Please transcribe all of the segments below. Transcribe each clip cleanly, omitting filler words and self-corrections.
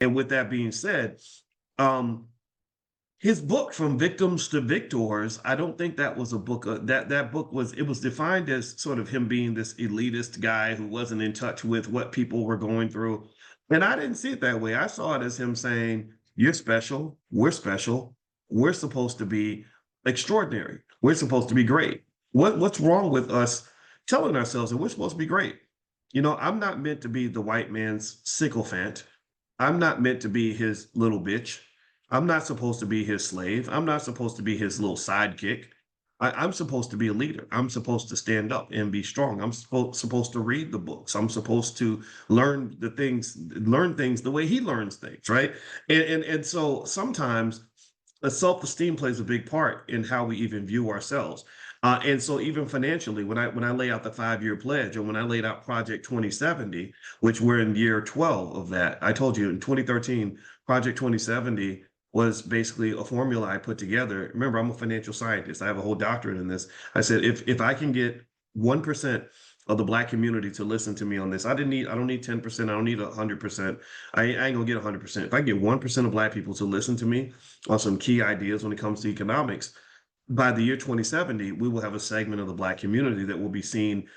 And with that being said, um, his book From Victims to Victors, I don't think that was a book that book was it was defined as sort of him being this elitist guy who wasn't in touch with what people were going through. And I didn't see it that way. I saw it as him saying, "You're special, we're supposed to be extraordinary, we're supposed to be great. What's wrong with us telling ourselves that we're supposed to be great? You know, I'm not meant to be the white man's sycophant. I'm not meant to be his little bitch. I'm not supposed to be his slave. I'm not supposed to be his little sidekick. I'm supposed to be a leader. I'm supposed to stand up and be strong. I'm supposed to read the books. I'm supposed to learn things the way he learns things, right? And so sometimes self-esteem plays a big part in how we even view ourselves. And so even financially, when I lay out the 5-year pledge, or when I laid out Project 2070, which we're in year 12 of that, I told you in 2013, Project 2070 was basically a formula I put together. Remember, I'm a financial scientist. I have a whole doctorate in this. I said, if I can get 1% of the Black community to listen to me on this, I don't need 10%. I don't need 100%. I ain't gonna get 100%. If I get 1% of Black people to listen to me on some key ideas when it comes to economics, by the year 2070, we will have a segment of the Black community that will be seen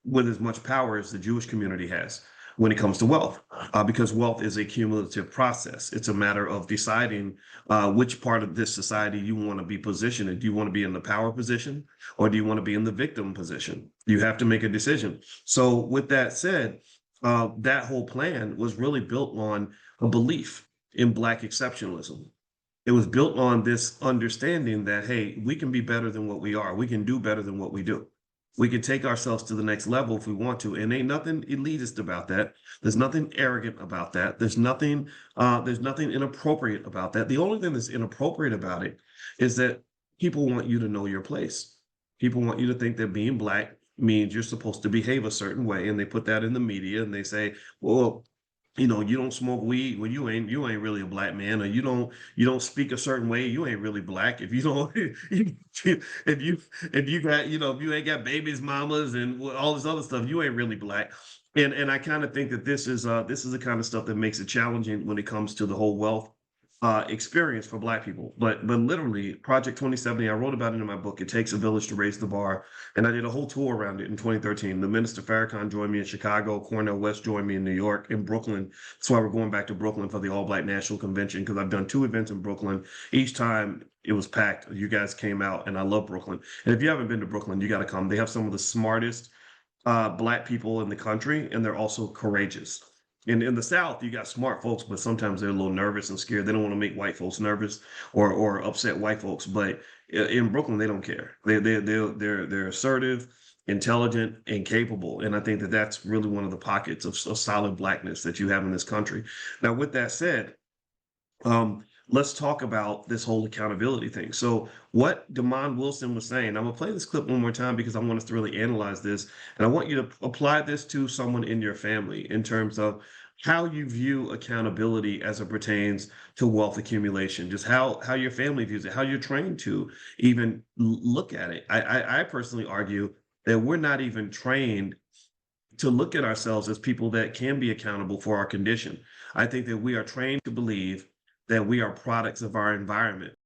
with as much power as the Jewish community has when it comes to wealth, because wealth is a cumulative process. It's a matter of deciding which part of this society you want to be positioned in. Do you want to be in the power position, or do you want to be in the victim position? You have to make a decision. So with that said, that whole plan was really built on a belief in Black exceptionalism. It was built on this understanding that, hey, we can be better than what we are. We can do better than what we do. We can take ourselves to the next level if we want to. And ain't nothing elitist about that. There's nothing arrogant about that. There's nothing inappropriate about that. The only thing that's inappropriate about it is that people want you to know your place. People want you to think that being Black means you're supposed to behave a certain way. And they put that in the media and they say, well, you don't smoke weed, well, you ain't really a Black man, or you don't speak a certain way, you ain't really Black. If you don't, if you got, if you ain't got babies, mamas, and all this other stuff, you ain't really Black. And I kind of think that this is the kind of stuff that makes it challenging when it comes to the whole wealth experience for Black people. But literally, Project 2070, I wrote about it in my book. It takes a village to raise the bar, and I did a whole tour around it in 2013. The Minister Farrakhan joined me in Chicago. Cornel West joined me in New York, in Brooklyn. That's why we're going back to Brooklyn for the All Black National Convention, because I've done 2 events in Brooklyn. Each time it was packed. You guys came out, and I love Brooklyn. And if you haven't been to Brooklyn, you got to come. They have some of the smartest Black people in the country, and they're also courageous. In the South, you got smart folks, but sometimes they're a little nervous and scared. They don't want to make white folks nervous or upset white folks. But in Brooklyn, they don't care. They're assertive, intelligent, and capable. And I think that that's really one of the pockets of solid Blackness that you have in this country. Now, with that said, let's talk about this whole accountability thing. So what Damon Wilson was saying, I'm gonna play this clip one more time because I want us to really analyze this. And I want you to apply this to someone in your family in terms of how you view accountability as it pertains to wealth accumulation, just how your family views it, how you're trained to even look at it. I personally argue that we're not even trained to look at ourselves as people that can be accountable for our condition. I think that we are trained to believe that we are products of our environment.